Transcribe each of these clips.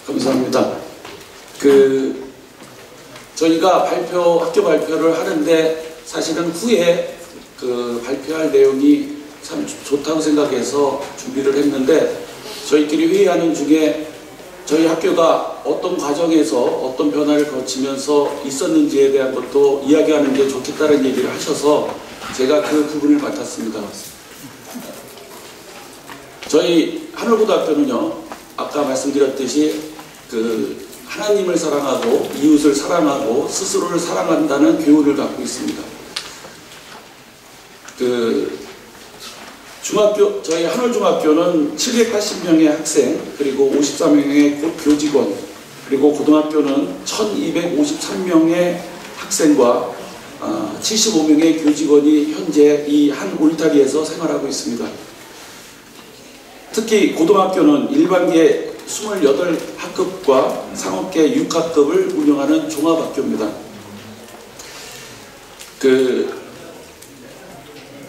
감사합니다. 저희가 학교 발표를 하는데 사실은 후에 발표할 내용이 참 좋다고 생각해서 준비를 했는데, 저희끼리 회의하는 중에 저희 학교가 어떤 과정에서 어떤 변화를 거치면서 있었는지에 대한 것도 이야기하는 게 좋겠다는 얘기를 하셔서 제가 그 부분을 맡았습니다. 저희 한월고등학교는요, 아까 말씀드렸듯이 하나님을 사랑하고 이웃을 사랑하고 스스로를 사랑한다는 교훈을 갖고 있습니다. 저희 한월중학교는 780명의 학생, 그리고 54명의 교직원, 그리고 고등학교는 1253명의 학생과 75명의 교직원이 현재 이 한 울타리에서 생활하고 있습니다. 특히 고등학교는 일반계 28학급과 상업계 6학급을 운영하는 종합학교입니다.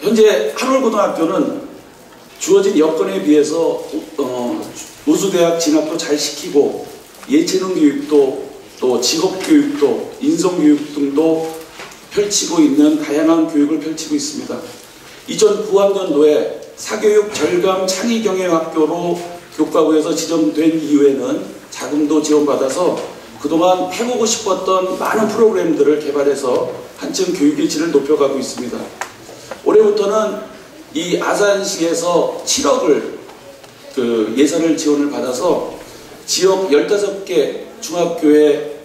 현재 한월고등학교는 주어진 여건에 비해서 우수대학 진학도 잘 시키고 예체능 교육도 또 직업교육도 인성교육 등도 펼치고 있는 다양한 교육을 펼치고 있습니다. 2009학년도에 사교육 절감 창의경영학교로 교과부에서 지정된 이후에는 자금도 지원받아서 그동안 해보고 싶었던 많은 프로그램들을 개발해서 한층 교육의 질을 높여가고 있습니다. 올해부터는 이 아산시에서 7억을 예산을 지원을 받아서 지역 15개 중학교의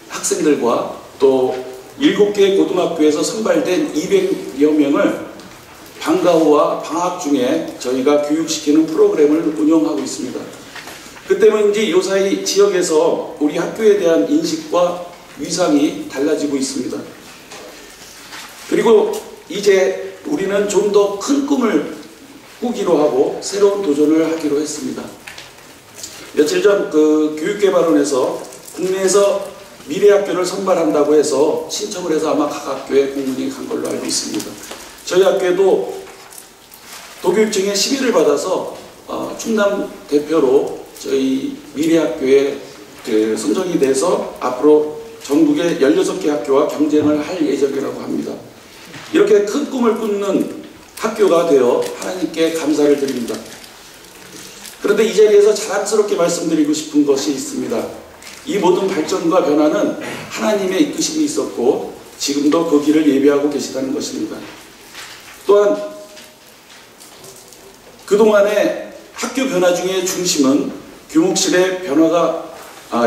학생들과 또 7개 고등학교에서 선발된 200여 명을 방과 후와 방학 중에 저희가 교육시키는 프로그램을 운영하고 있습니다. 그 때문인지 요사이 지역에서 우리 학교에 대한 인식과 위상이 달라지고 있습니다. 그리고 이제 우리는 좀 더 큰 꿈을 꾸기로 하고 새로운 도전을 하기로 했습니다. 며칠 전 교육개발원에서 국내에서 미래학교를 선발한다고 해서 신청을 해서 아마 각 학교에 공문이 간 걸로 알고 있습니다. 저희 학교에도 도교육청의 심의를 받아서 충남 대표로 저희 미래학교에 선정이 돼서 앞으로 전국의 16개 학교와 경쟁을 할 예정이라고 합니다. 이렇게 큰 꿈을 꾸는 학교가 되어 하나님께 감사를 드립니다. 그런데 이 자리에서 자랑스럽게 말씀드리고 싶은 것이 있습니다. 이 모든 발전과 변화는 하나님의 이끄심이 있었고 지금도 그 길을 예비하고 계시다는 것입니다. 또한 그동안의 학교 변화 중의 중심은 교목실의 변화가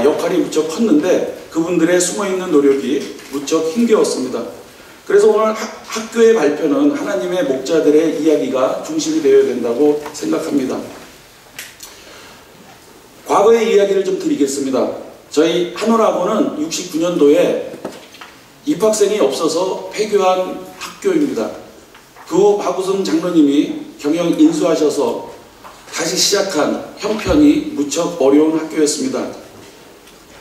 역할이 무척 컸는데 그분들의 숨어있는 노력이 무척 힘겨웠습니다. 그래서 오늘 학교의 발표는 하나님의 목자들의 이야기가 중심이 되어야 된다고 생각합니다. 과거의 이야기를 좀 드리겠습니다. 저희 한월학원은 69년도에 입학생이 없어서 폐교한 학교입니다. 그 후 박우승 장로님이 경영 인수하셔서 다시 시작한 형편이 무척 어려운 학교였습니다.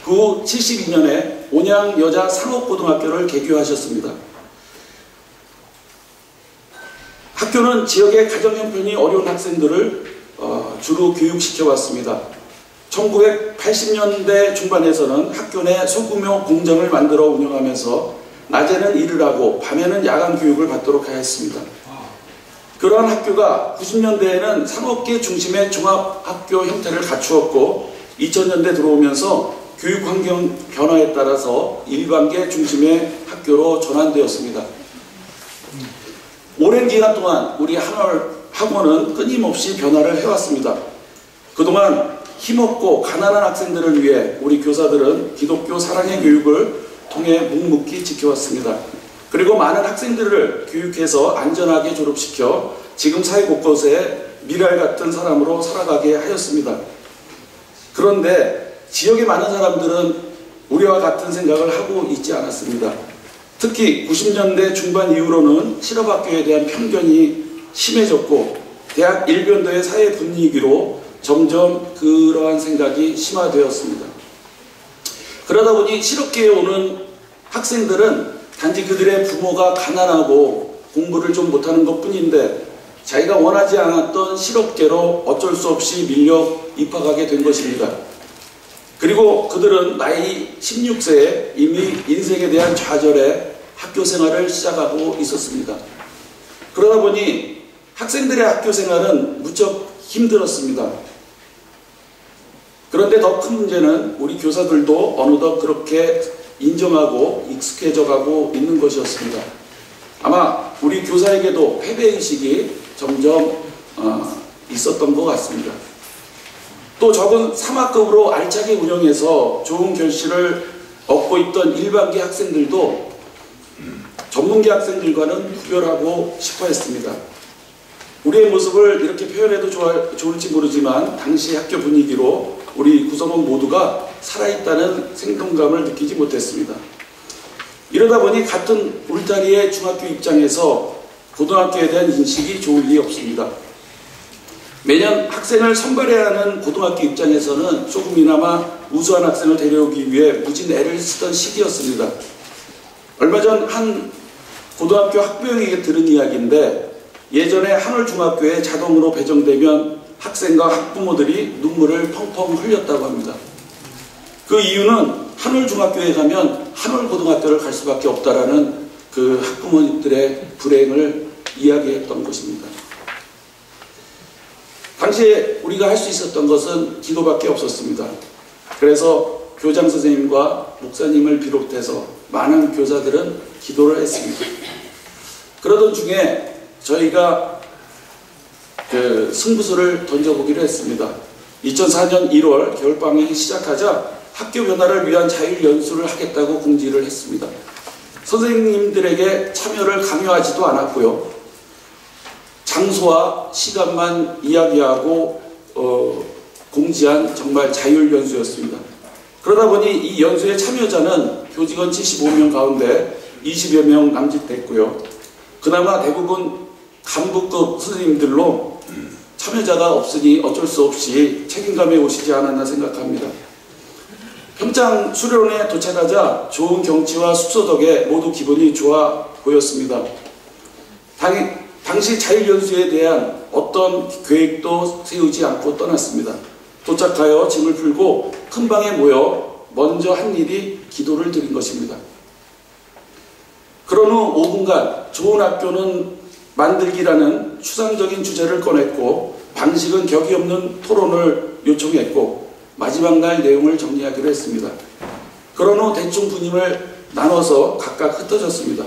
그 후 72년에 온양 여자 상업고등학교를 개교하셨습니다. 학교는 지역의 가정 형편이 어려운 학생들을 주로 교육시켜왔습니다. 1980년대 중반에서는 학교 내 소규모 공장을 만들어 운영하면서 낮에는 일을 하고 밤에는 야간 교육을 받도록 하였습니다. 그러한 학교가 90년대에는 상업계 중심의 종합학교 형태를 갖추었고 2000년대 들어오면서 교육환경 변화에 따라서 일반계 중심의 학교로 전환되었습니다. 오랜 기간 동안 우리 한월학원은 끊임없이 변화를 해왔습니다. 그동안 힘없고 가난한 학생들을 위해 우리 교사들은 기독교 사랑의 교육을 통해 묵묵히 지켜왔습니다. 그리고 많은 학생들을 교육해서 안전하게 졸업시켜 지금 사회 곳곳에 미랄 같은 사람으로 살아가게 하였습니다. 그런데 지역의 많은 사람들은 우리와 같은 생각을 하고 있지 않았습니다. 특히 90년대 중반 이후로는 실업학교에 대한 편견이 심해졌고 대학 일변도의 사회 분위기로 점점 그러한 생각이 심화되었습니다. 그러다 보니 실업계에 오는 학생들은 단지 그들의 부모가 가난하고 공부를 좀 못하는 것 뿐인데 자기가 원하지 않았던 실업계로 어쩔 수 없이 밀려 입학하게 된 것입니다. 그리고 그들은 나이 16세에 이미 인생에 대한 좌절에 학교 생활을 시작하고 있었습니다. 그러다 보니 학생들의 학교 생활은 무척 힘들었습니다. 그런데 더 큰 문제는 우리 교사들도 어느덧 그렇게 인정하고 익숙해져 가고 있는 것이었습니다. 아마 우리 교사에게도 패배의식이 점점 있었던 것 같습니다. 또 적은 3학급으로 알차게 운영해서 좋은 결실을 얻고 있던 일반계 학생들도 전문계 학생들과는 구별하고 싶어 했습니다. 우리의 모습을 이렇게 표현해도 좋을지 모르지만 당시 학교 분위기로 우리 구성원 모두가 살아있다는 생동감을 느끼지 못했습니다. 이러다 보니 같은 울타리의 중학교 입장에서 고등학교에 대한 인식이 좋을 리 없습니다. 매년 학생을 선발해야 하는 고등학교 입장에서는 조금이나마 우수한 학생을 데려오기 위해 무진 애를 쓰던 시기였습니다. 얼마 전 한 고등학교 학부형에게 들은 이야기인데, 예전에 한울중학교에 자동으로 배정되면 학생과 학부모들이 눈물을 펑펑 흘렸다고 합니다. 그 이유는 한울중학교에 가면 한울고등학교를 갈 수밖에 없다라는 그 학부모들의 불행을 이야기했던 것입니다. 당시에 우리가 할 수 있었던 것은 기도밖에 없었습니다. 그래서 교장 선생님과 목사님을 비롯해서 많은 교사들은 기도를 했습니다. 그러던 중에 저희가 그 승부수를 던져보기로 했습니다. 2004년 1월 겨울방학이 시작하자 학교 변화를 위한 자율연수를 하겠다고 공지를 했습니다. 선생님들에게 참여를 강요하지도 않았고요. 장소와 시간만 이야기하고 공지한 정말 자율연수였습니다. 그러다 보니 이 연수의 참여자는 교직원 75명 가운데 20여 명 남짓됐고요. 그나마 대부분 간부급 선생님들로 참여자가 없으니 어쩔 수 없이 책임감에 오시지 않았나 생각합니다. 평창 수련원에 도착하자 좋은 경치와 숙소 덕에 모두 기분이 좋아 보였습니다. 당시 자율연수에 대한 어떤 계획도 세우지 않고 떠났습니다. 도착하여 짐을 풀고 큰 방에 모여 먼저 한 일이 기도를 드린 것입니다. 그런 후 5분간 좋은 학교는 만들기라는 추상적인 주제를 꺼냈고, 방식은 격이 없는 토론을 요청했고, 마지막 날 내용을 정리하기로 했습니다. 그런 후 대충 분임을 나눠서 각각 흩어졌습니다.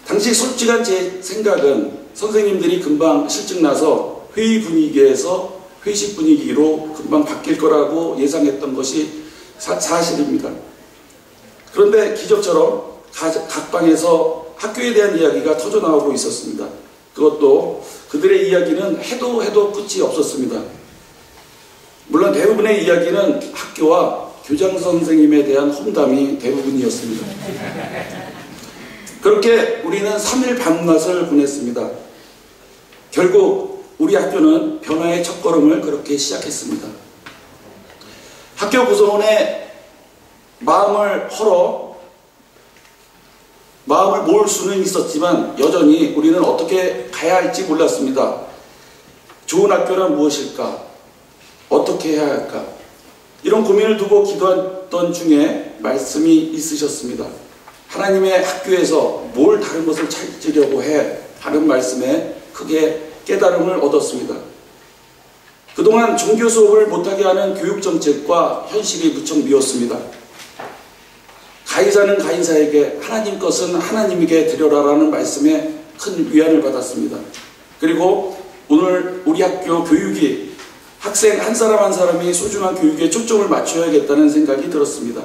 당시 솔직한 제 생각은 선생님들이 금방 실증나서 회의 분위기에서 회식 분위기로 금방 바뀔 거라고 예상했던 것이 사실입니다. 그런데 기적처럼 각 방에서 학교에 대한 이야기가 터져나오고 있었습니다. 그것도 그들의 이야기는 해도 끝이 없었습니다. 물론 대부분의 이야기는 학교와 교장 선생님에 대한 험담이 대부분이었습니다. 그렇게 우리는 3일 밤낮을 보냈습니다. 결국 우리 학교는 변화의 첫걸음을 그렇게 시작했습니다. 학교 구성원의 마음을 모을 수는 있었지만 여전히 우리는 어떻게 가야 할지 몰랐습니다. 좋은 학교란 무엇일까? 어떻게 해야 할까? 이런 고민을 두고 기도했던 중에 말씀이 있으셨습니다. 하나님의 학교에서 뭘 다른 것을 찾으려고 해? 하는 말씀에 크게 깨달음을 얻었습니다. 그동안 종교 수업을 못하게 하는 교육정책과 현실이 무척 미웠습니다. 가이사는 가이사에게, 하나님 것은 하나님에게 드려라라는 말씀에 큰 위안을 받았습니다. 그리고 오늘 우리 학교 교육이 학생 한 사람 한 사람이 소중한 교육에 초점을 맞춰야겠다는 생각이 들었습니다.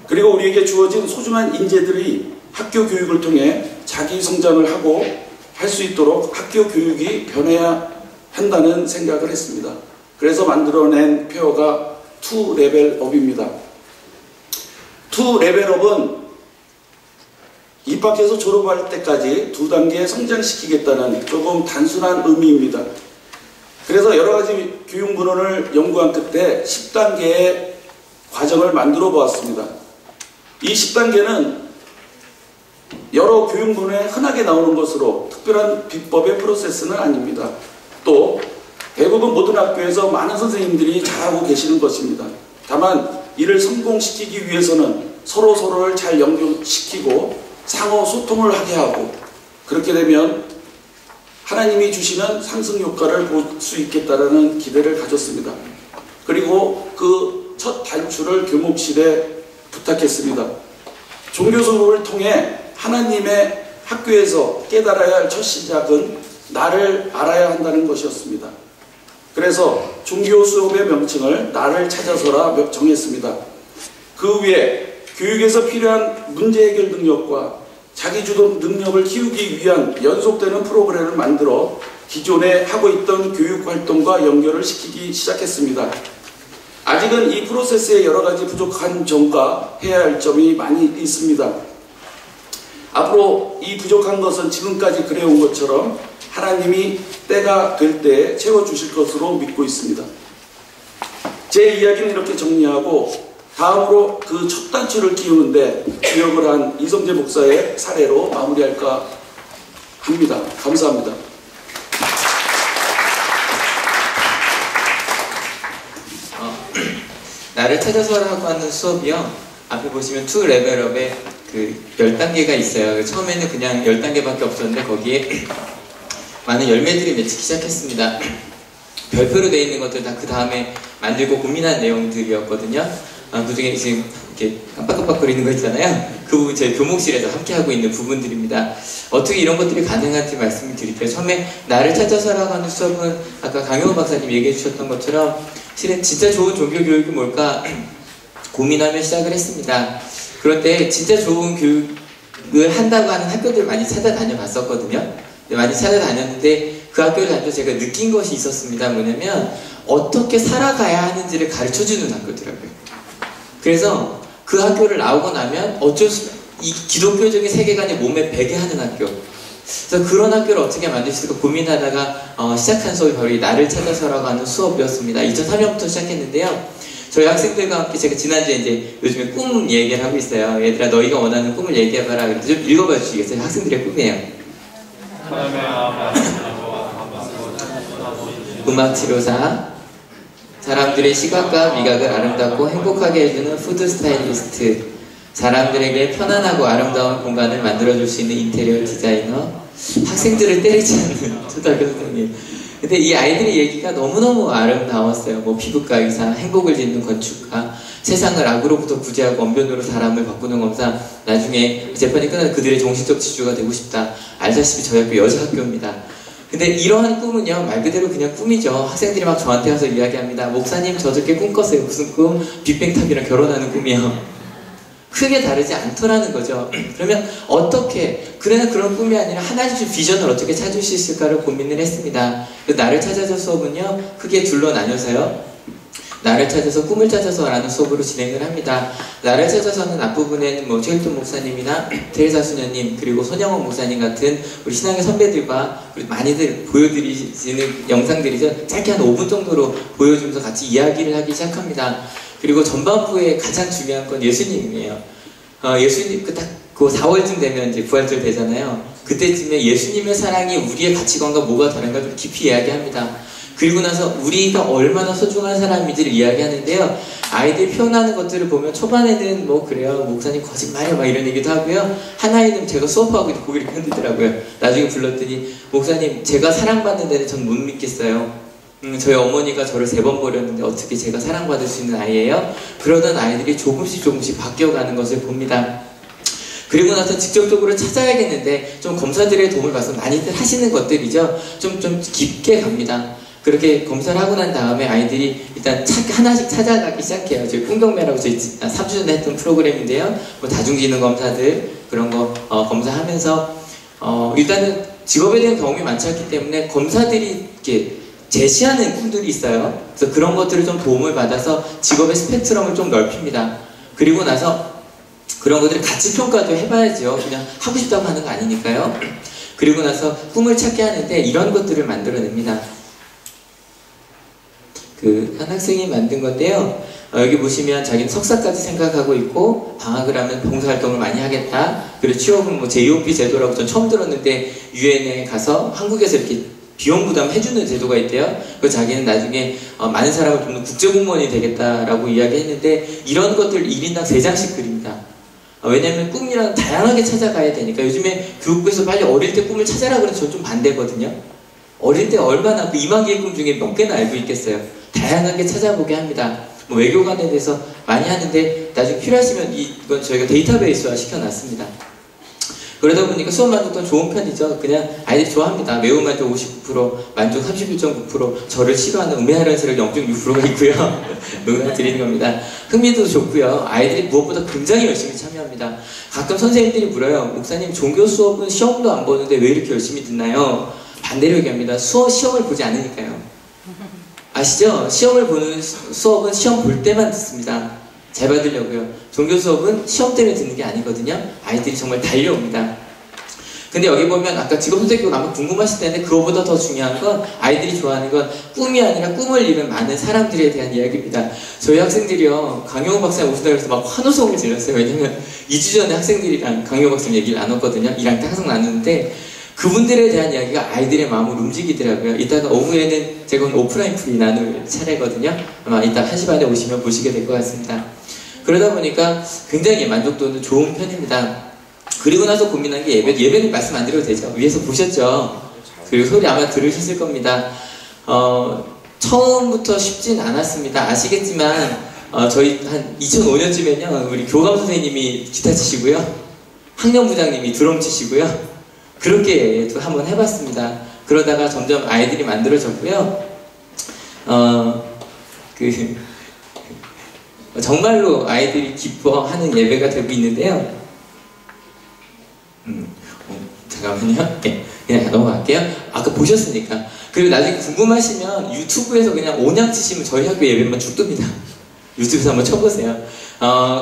그리고 우리에게 주어진 소중한 인재들이 학교 교육을 통해 자기 성장을 하고 할 수 있도록 학교 교육이 변해야 한다는 생각을 했습니다. 그래서 만들어낸 표어가 투 레벨업입니다. 투 레벨업은 입학해서 졸업할 때까지 2단계 성장시키겠다는 조금 단순한 의미입니다. 그래서 여러 가지 교육 문헌을 연구한 끝에 10단계의 과정을 만들어 보았습니다. 이 10단계는 여러 교육 문헌에 흔하게 나오는 것으로 특별한 비법의 프로세스는 아닙니다. 또 대부분 모든 학교에서 많은 선생님들이 잘하고 계시는 것입니다. 다만 이를 성공시키기 위해서는 서로를 잘 연결시키고 상호 소통을 하게 하고, 그렇게 되면 하나님이 주시는 상승 효과를 볼 수 있겠다라는 기대를 가졌습니다. 그리고 그 첫 단추를 교목실에 부탁했습니다. 종교 수업을 통해 하나님의 학교에서 깨달아야 할 첫 시작은 나를 알아야 한다는 것이었습니다. 그래서 종교 수업의 명칭을 나를 찾아서라 정했습니다. 그 후에 교육에서 필요한 문제 해결 능력과 자기주도 능력을 키우기 위한 연속되는 프로그램을 만들어 기존에 하고 있던 교육 활동과 연결을 시키기 시작했습니다. 아직은 이 프로세스에 여러 가지 부족한 점과 해야 할 점이 많이 있습니다. 앞으로 이 부족한 것은 지금까지 그래온 것처럼 하나님이 때가 될 때 채워주실 것으로 믿고 있습니다. 제 이야기는 이렇게 정리하고 다음으로 그 첫 단추를 끼우는데 주역을 한 이성재 목사의 사례로 마무리할까 합니다. 감사합니다. 나를 찾아서라고 하는 수업이요, 앞에 보시면 To Level Up에 그 10단계가 있어요. 처음에는 그냥 10단계밖에 없었는데 거기에 많은 열매들이 맺히기 시작했습니다. 별표로 되어 있는 것들 다 그 다음에 만들고 고민한 내용들이었거든요. 그 중에 지금 이렇게 깜빡깜빡거리는 거 있잖아요. 그 부분 저희 교목실에서 함께 하고 있는 부분들입니다. 어떻게 이런 것들이 가능한지 말씀을 드릴게요. 처음에 나를 찾아서라고 하는 수업은 아까 강영호 박사님 얘기해 주셨던 것처럼 실은 진짜 좋은 종교 교육이 뭘까 고민하며 시작을 했습니다. 그런데 진짜 좋은 교육을 한다고 하는 학교들 많이 찾아다녀 봤었거든요. 많이 찾아다녔는데 그 학교를 다니면서 제가 느낀 것이 있었습니다. 뭐냐면 어떻게 살아가야 하는지를 가르쳐주는 학교더라고요. 그래서 그 학교를 나오고 나면 어쩔 수 이 기독교적인 세계관이 몸에 배게 하는 학교, 그래서 그런 학교를 어떻게 만들 수 있을까 고민하다가 시작한 수업이 바로 이 나를 찾아서라고 하는 수업이었습니다. 2003년부터 시작했는데요. 저희 학생들과 함께 제가 지난주에 이제 요즘에 꿈 얘기를 하고 있어요. 얘들아 너희가 원하는 꿈을 얘기해봐라. 그래서 좀 읽어봐 주시겠어요? 학생들의 꿈이에요. 음악치료사, 사람들의 시각과 미각을 아름답고 행복하게 해주는 푸드 스타일리스트, 사람들에게 편안하고 아름다운 공간을 만들어줄 수 있는 인테리어 디자이너, 학생들을 때리지 않는 초등학교 선생님. 근데 이 아이들의 얘기가 너무너무 아름다웠어요. 뭐 피부과 의사, 행복을 짓는 건축가, 세상을 악으로부터 구제하고 언변으로 사람을 바꾸는 검사, 나중에 재판이 끝나서 그들의 정신적 지주가 되고 싶다. 알다시피 저희 학교 여자 학교입니다. 근데 이러한 꿈은요, 말 그대로 그냥 꿈이죠. 학생들이 막 저한테 와서 이야기합니다. 목사님 저 저렇게 꿈 꿨어요. 무슨 꿈? 빅뱅탑이랑 결혼하는 꿈이요. 크게 다르지 않더라는 거죠. 그러면 어떻게, 그런 꿈이 아니라 하나씩 비전을 어떻게 찾을 수 있을까를 고민을 했습니다. 나를 찾아서 수업은요, 크게 둘로 나뉘어서요, 나를 찾아서 꿈을 찾아서 라는 수업으로 진행을 합니다. 나를 찾아서는 앞부분에는 뭐 최일돈 목사님이나 테레사 수녀님, 그리고 손영원 목사님 같은 우리 신앙의 선배들과 많이들 보여드리시는 영상들이죠. 짧게 한 5분 정도로 보여주면서 같이 이야기를 하기 시작합니다. 그리고 전반부에 가장 중요한 건 예수님이에요. 예수님 그 4월쯤 되면 이제 부활절 되잖아요. 그때쯤에 예수님의 사랑이 우리의 가치관과 뭐가 다른가 좀 깊이 이야기합니다. 그리고 나서 우리가 얼마나 소중한 사람인지를 이야기하는데요. 아이들 표현하는 것들을 보면 초반에는 뭐 그래요, 목사님 거짓말이야 막 이런 얘기도 하고요. 한 아이는 제가 수업하고 고개를 펴들더라고요. 나중에 불렀더니 목사님 제가 사랑받는 데는 전 못 믿겠어요. 저희 어머니가 저를 3번 버렸는데 어떻게 제가 사랑받을 수 있는 아이예요? 그러던 아이들이 조금씩 바뀌어가는 것을 봅니다. 그리고 나서 직접적으로 찾아야겠는데 좀 검사들의 도움을 받아서 많이들 하시는 것들이죠. 좀 깊게 갑니다. 그렇게 검사를 하고 난 다음에 아이들이 일단 하나씩 찾아가기 시작해요. 저희 꿈경매라고 저희 3주 전에 했던 프로그램인데요. 뭐 다중지능 검사들 그런 거 검사하면서 일단은 직업에 대한 경험이 많지 않기 때문에 검사들이 이렇게 제시하는 꿈들이 있어요. 그래서 그런 것들을 좀 도움을 받아서 직업의 스펙트럼을 좀 넓힙니다. 그리고 나서 그런 것들을 가치 평가도 해봐야죠. 그냥 하고 싶다고 하는 거 아니니까요. 그리고 나서 꿈을 찾게 하는데 이런 것들을 만들어냅니다. 한 학생이 만든 건데요. 여기 보시면 자기는 석사까지 생각하고 있고 방학을 하면 봉사활동을 많이 하겠다. 그리고 취업은 뭐 JOP 제도라고 전 처음 들었는데 유엔에 가서 한국에서 이렇게 비용 부담해주는 제도가 있대요. 그 자기는 나중에 많은 사람을 돕는 국제공무원이 되겠다라고 이야기했는데 이런 것들 1인당 3장씩 그립니다. 왜냐면 꿈이랑 다양하게 찾아가야 되니까. 요즘에 교육부에서 빨리 어릴 때 꿈을 찾아라 그래서 저 좀 반대거든요. 어릴 때 얼마나 그 2만 개의 꿈 중에 몇 개나 알고 있겠어요. 다양하게 찾아보게 합니다. 뭐 외교관에 대해서 많이 하는데 나중에 필요하시면 이건 저희가 데이터베이스화 시켜놨습니다. 그러다 보니까 수업 만족도는 좋은 편이죠. 그냥 아이들이 좋아합니다. 매우 만족 59%, 만족 31.9%, 저를 싫어하는 음해하려는 세력 0.6%가 있고요. 농담 드리는 겁니다. 흥미도 좋고요. 아이들이 무엇보다 굉장히 열심히 참여합니다. 가끔 선생님들이 물어요. 목사님, 종교 수업은 시험도 안 보는데 왜 이렇게 열심히 듣나요? 반대로 얘기합니다. 시험을 보지 않으니까요. 아시죠? 시험을 보는 수업은 시험 볼 때만 듣습니다. 잘 받으려고요. 종교 수업은 시험 때문에 듣는 게 아니거든요. 아이들이 정말 달려옵니다. 근데 여기 보면 아까 직업선택교육 아마 궁금하실 텐데 그거보다 더 중요한 건 아이들이 좋아하는 건 꿈이 아니라 꿈을 이룬 많은 사람들에 대한 이야기입니다. 저희 학생들이요. 강용호 박사님 오신다고 해서 막 환호성을 질렀어요. 왜냐면 2주 전에 학생들이랑 강용호 박사님 얘기를 나눴거든요. 1학년 때 항상 나누는데 그분들에 대한 이야기가 아이들의 마음을 움직이더라고요. 이따가 오후에는 제가 오프라인 프리 나눌 차례거든요. 아마 이따 1시 반에 오시면 보시게 될 것 같습니다. 그러다 보니까 굉장히 만족도는 좋은 편입니다. 그리고 나서 고민한 게 예배는 말씀 안 드려도 되죠. 위에서 보셨죠? 그리고 소리 아마 들으셨을 겁니다. 처음부터 쉽진 않았습니다. 아시겠지만 저희 한 2005년쯤에는요. 우리 교감 선생님이 기타 치시고요. 학년부장님이 드럼 치시고요. 그렇게 한번 해봤습니다. 그러다가 점점 아이들이 만들어졌고요. 정말로 아이들이 기뻐하는 예배가 되고 있는데요. 잠깐만요. 네, 그냥 넘어갈게요. 아까 보셨으니까. 그리고 나중에 궁금하시면 유튜브에서 그냥 온양 치시면 저희 학교 예배만 쭉 뜹니다. 유튜브에서 한번 쳐보세요.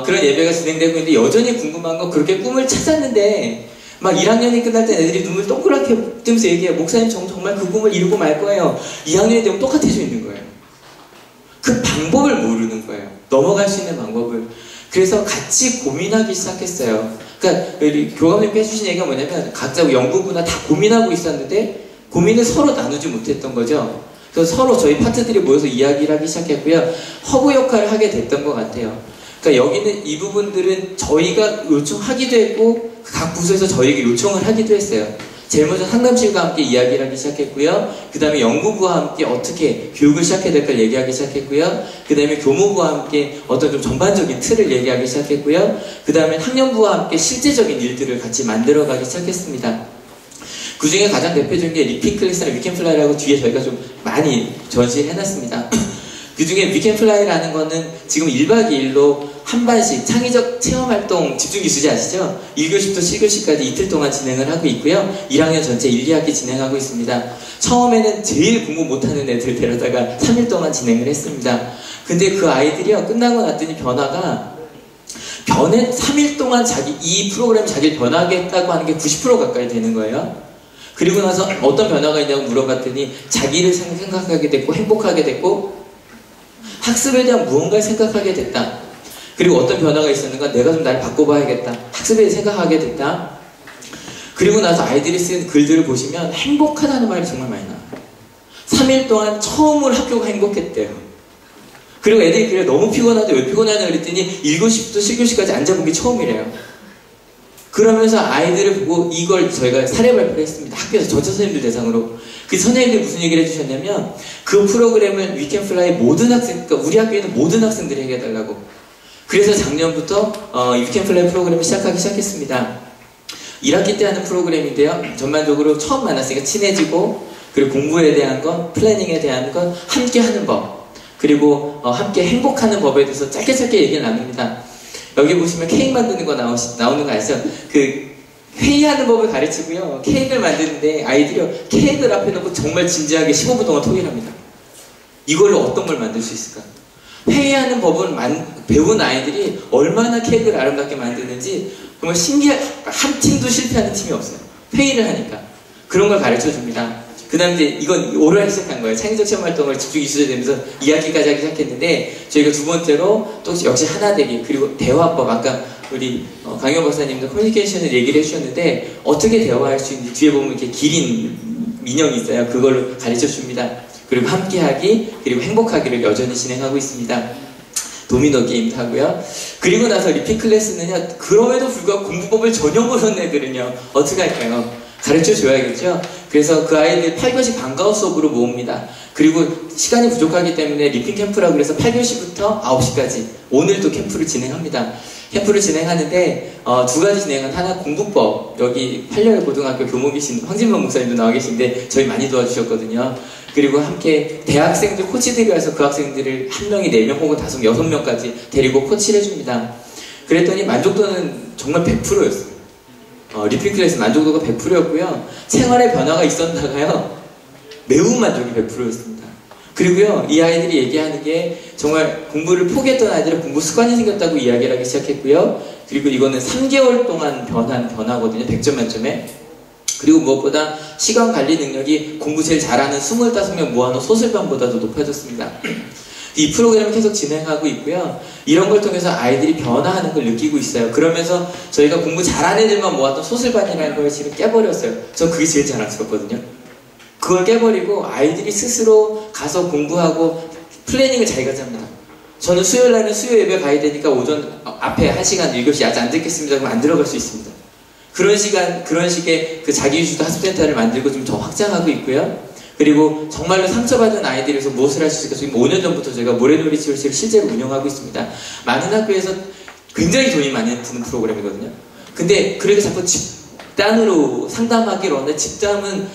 그런 예배가 진행되고 있는데 여전히 궁금한 건 그렇게 꿈을 찾았는데 막 1학년이 끝날 때 애들이 눈을 동그랗게 뜨면서 얘기해요. 목사님 정말 그 꿈을 이루고 말 거예요. 2학년이 되면 똑같아져 있는 거예요. 그 방법을 모르는 거예요. 넘어갈 수 있는 방법을. 그래서 같이 고민하기 시작했어요. 그러니까 우리 교감님께 해주신 얘기가 뭐냐면 각자 연구부나 다 고민하고 있었는데 고민을 서로 나누지 못했던 거죠. 그래서 서로 저희 파트들이 모여서 이야기를 하기 시작했고요. 허브 역할을 하게 됐던 것 같아요. 그러니까 여기는 이 부분들은 저희가 요청하기도 했고 각 부서에서 저희에게 요청을 하기도 했어요. 제일 먼저 상담실과 함께 이야기를 하기 시작했고요. 그 다음에 연구부와 함께 어떻게 교육을 시작해야 될까 얘기하기 시작했고요. 그 다음에 교무부와 함께 어떤 좀 전반적인 틀을 얘기하기 시작했고요. 그 다음에 학년부와 함께 실제적인 일들을 같이 만들어가기 시작했습니다. 그 중에 가장 대표적인 게 리핑 클래스나 위켄플라이라고 뒤에 저희가 좀 많이 전시해놨습니다. 그 중에 위켄플라이라는 거는 지금 1박 2일로 한 반씩 창의적 체험활동 집중기술제 아시죠? 1교시부터 7교시까지 이틀 동안 진행을 하고 있고요. 1학년 전체 1, 2학기 진행하고 있습니다. 처음에는 제일 공부 못하는 애들 데려다가 3일 동안 진행을 했습니다. 근데 그 아이들이요, 끝나고 났더니 변화가 3일 동안 이 프로그램 자기를 변화하겠다고 하는 게 90% 가까이 되는 거예요. 그리고 나서 어떤 변화가 있냐고 물어봤더니 자기를 생각하게 됐고 행복하게 됐고 학습에 대한 무언가를 생각하게 됐다. 그리고 어떤 변화가 있었는가? 내가 좀 나를 바꿔봐야겠다. 학습에 대해 생각하게 됐다. 그리고 나서 아이들이 쓴 글들을 보시면 행복하다는 말이 정말 많이 나와요. 3일 동안 처음으로 학교가 행복했대요. 그리고 애들이 그래 너무 피곤하대. 왜 피곤하냐 그랬더니 1교시부터 7교시까지 앉아본 게 처음이래요. 그러면서 아이들을 보고 이걸 저희가 사례 발표를 했습니다. 학교에서 전체 선생님들 대상으로. 그 선생님들이 무슨 얘기를 해주셨냐면 그 프로그램을 위켄플라이 모든 학생, 그러니까 우리 학교에 있는 모든 학생들이 해달라고. 그래서 작년부터 위켄플라이 프로그램을 시작하기 시작했습니다. 1학기 때 하는 프로그램인데요. 전반적으로 처음 만났으니까 친해지고 그리고 공부에 대한 것, 플래닝에 대한 것, 함께 하는 법, 그리고 함께 행복하는 법에 대해서 짧게 얘기를 나눕니다. 여기 보시면 케이크 만드는 거 나오는 거 아시죠? 그 회의하는 법을 가르치고요. 케이크를 만드는데 아이들이 케이크를 앞에 놓고 정말 진지하게 15분 동안 토의를 합니다. 이걸로 어떤 걸 만들 수 있을까? 회의하는 법을 배운 아이들이 얼마나 케이크를 아름답게 만드는지 정말 신기한, 한 팀도 실패하는 팀이 없어요. 회의를 하니까. 그런 걸 가르쳐 줍니다. 그 다음에 이제 이건 올해 하기 시작한 거예요. 창의적 체험 활동을 집중기술제 되면서 2학기까지 하기 시작했는데 저희가 두 번째로 또 역시 하나되기 그리고 대화법 아까 우리 강영 박사님도 커뮤니케이션을 얘기를 해주셨는데 어떻게 대화할 수 있는지 뒤에 보면 이렇게 기린이 인형이 있어요. 그걸로 가르쳐 줍니다. 그리고 함께하기, 그리고 행복하기를 여전히 진행하고 있습니다. 도미노 게임도 하고요. 그리고 나서 리핑 클래스는요, 그럼에도 불구하고 공부법을 전혀 모르는 애들은요, 어떻게 할까요? 가르쳐 줘야겠죠? 그래서 그 아이들 8교시 방과후 수업으로 모읍니다. 그리고 시간이 부족하기 때문에 리핑 캠프라고 그래서 8교시부터 9시까지 오늘도 캠프를 진행합니다. 캠프를 진행하는데 두 가지 진행은 하나 공부법, 여기 팔려의 고등학교 교목이신 황진범 목사님도 나와 계신데 저희 많이 도와주셨거든요. 그리고 함께 대학생들 코치들이 와서 그 학생들을 한 명이 4명 혹은 5명, 6명까지 데리고 코치를 해줍니다. 그랬더니 만족도는 정말 100%였어요. 리핑 클래스 만족도가 100%였고요. 생활의 변화가 있었다가요, 매우 만족이 100%였습니다. 그리고요, 이 아이들이 얘기하는 게 정말 공부를 포기했던 아이들은 공부 습관이 생겼다고 이야기를 하기 시작했고요. 그리고 이거는 3개월 동안 변한 변화거든요. 100점 만점에. 그리고 무엇보다 시간 관리 능력이 공부 제일 잘하는 25명 모아놓은 소설반보다도 높아졌습니다. 이 프로그램을 계속 진행하고 있고요. 이런 걸 통해서 아이들이 변화하는 걸 느끼고 있어요. 그러면서 저희가 공부 잘하는 애들만 모았던 소설반이라는 걸 지금 깨버렸어요. 전 그게 제일 자랑스럽거든요. 그걸 깨버리고 아이들이 스스로 가서 공부하고 플래닝을 자기가 짭니다. 저는 수요일날은 수요 예배 가야 되니까 오전 앞에 1시간 1교시 아직 안 듣겠습니다. 그럼 안 들어갈 수 있습니다. 그런 식의 그 자기주도 학습센터를 만들고 좀 더 확장하고 있고요. 그리고 정말로 상처받은 아이들에서 무엇을 할 수 있을까? 지금 5년 전부터 저희가 모래놀이 치료실을 실제로 운영하고 있습니다. 많은 학교에서 굉장히 돈이 많이 드는 프로그램이거든요. 근데 그래도 자꾸 집단으로 상담하기로 하는데 집단은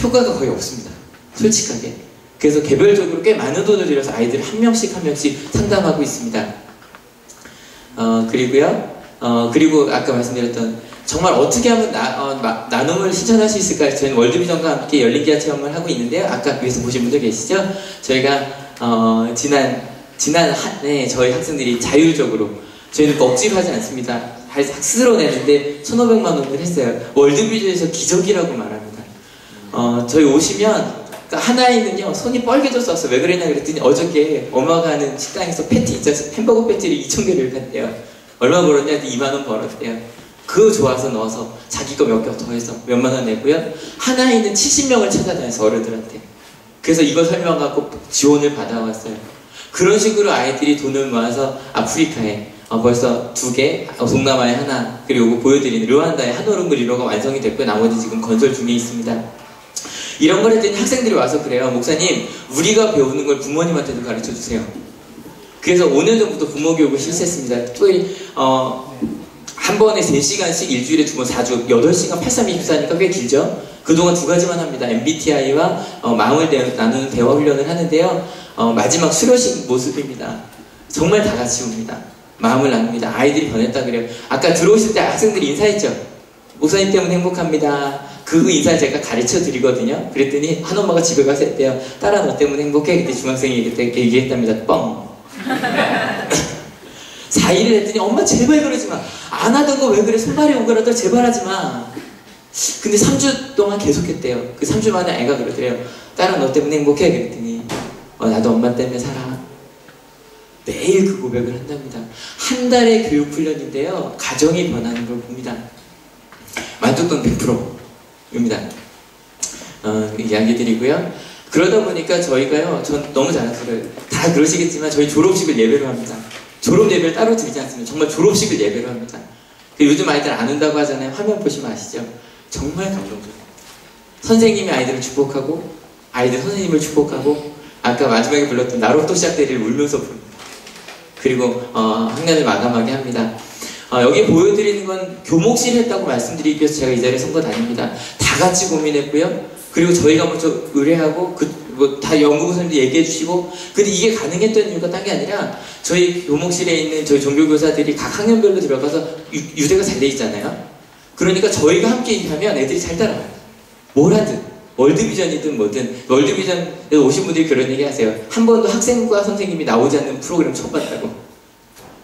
효과가 거의 없습니다. 솔직하게. 그래서 개별적으로 꽤 많은 돈을 들여서 아이들 한 명씩 상담하고 있습니다. 그리고 아까 말씀드렸던 정말 어떻게 하면 나눔을 실천할 수 있을까? 저희는 월드비전과 함께 열린 기아 체험을 하고 있는데요. 아까 위에서 보신 분들 계시죠? 저희가 지난 한 해 저희 학생들이 자율적으로, 저희는 억지로 하지 않습니다. 스스로 내는데 1,500만 원을 했어요. 월드비전에서 기적이라고 말합니다. 저희 오시면 한 아이는요 손이 뻘개졌었어요. 왜 그랬냐 그랬더니 어저께 엄마가 하는 식당에서 패티 있어서 햄버거 패티를 2,000개를 샀대요. 얼마 벌었냐? 2만 원 벌었대요. 그거 좋아서 넣어서 자기 거 몇 개 더 해서 몇만 원 내고요. 한 아이는 70명을 찾아다녀서 어른들한테. 그래서 이걸 설명하고 지원을 받아왔어요. 그런 식으로 아이들이 돈을 모아서 아프리카에 벌써 2개, 동남아에 하나, 그리고 보여드리는 르완다의 한오름물 1호가 완성이 됐고 나머지 지금 건설 중에 있습니다. 이런 걸 했더니 학생들이 와서 그래요. 목사님, 우리가 배우는 걸 부모님한테도 가르쳐주세요. 그래서 5년 전부터 부모 교육을 실시했습니다. 한 번에 3시간씩 일주일에 2번 4주 8시간 8324니까 꽤 길죠. 그동안 2가지만 합니다. MBTI와 마음을 나누는 대화 훈련을 하는데요. 마지막 수료식 모습입니다. 정말 다 같이 옵니다. 마음을 나눕니다. 아이들이 변했다 그래요. 아까 들어오실 때 학생들이 인사했죠. 목사님 때문에 행복합니다. 그 인사를 제가 가르쳐 드리거든요. 그랬더니 한 엄마가 집에 가서 했대요. 딸아 너 때문에 행복해. 그때 중학생이 얘기했답니다. 뻥. 4일을 했더니 엄마 제발 그러지 마. 안 하던 거 왜 그래. 손발이 오그라들 제발 하지 마. 근데 3주 동안 계속했대요. 그 3주 만에 아이가 그러더래요. 딸아 너 때문에 행복해. 그랬더니 나도 엄마 때문에 살아. 매일 그 고백을 한답니다. 한 달의 교육 훈련인데요. 가정이 변하는 걸 봅니다. 만족도는 100%입니다. 이야기 드리고요. 그러다 보니까 저희가요. 전 너무 자랑스러워요. 다 그러시겠지만 저희 졸업식을 예배로 합니다. 졸업 예배를 따로 드리지 않습니다. 정말 졸업식을 예배로 합니다. 요즘 아이들 안 온다고 하잖아요. 화면 보시면 아시죠? 정말 감동적이에요. 선생님이 아이들을 축복하고 아이들 선생님을 축복하고 아까 마지막에 불렀던 나로 또 시작되리를 울면서 부릅니다. 그리고 학년을 마감하게 합니다. 여기 보여드리는 건 교목실 했다고 말씀드리기 위해서 제가 이 자리에 선 건 아닙니다. 다 같이 고민했고요. 그리고 저희가 먼저 의뢰하고 다 연구선생님도 얘기해 주시고, 근데 이게 가능했던 이유가 딴 게 아니라 저희 교목실에 있는 저희 종교교사들이 각 학년별로 들어가서 유대가 잘 돼 있잖아요. 그러니까 저희가 함께 하면 애들이 잘 따라와요. 뭘 하든 월드비전이든 뭐든. 월드비전에 오신 분들이 그런 얘기 하세요. 한 번도 학생과 선생님이 나오지 않는 프로그램 처음 봤다고.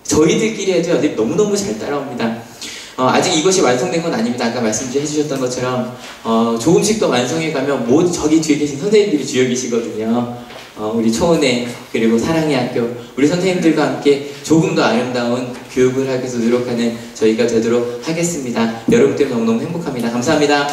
저희들끼리 해도 애들이 너무너무 잘 따라옵니다. 아직 이것이 완성된 건 아닙니다. 아까 말씀해 주셨던 것처럼 조금씩 더 완성해 가면 저기 뒤에 계신 선생님들이 주역이시거든요. 우리 초은혜 그리고 사랑의 학교 우리 선생님들과 함께 조금 더 아름다운 교육을 하기 위해서 노력하는 저희가 되도록 하겠습니다. 여러분 때문에 너무너무 행복합니다. 감사합니다.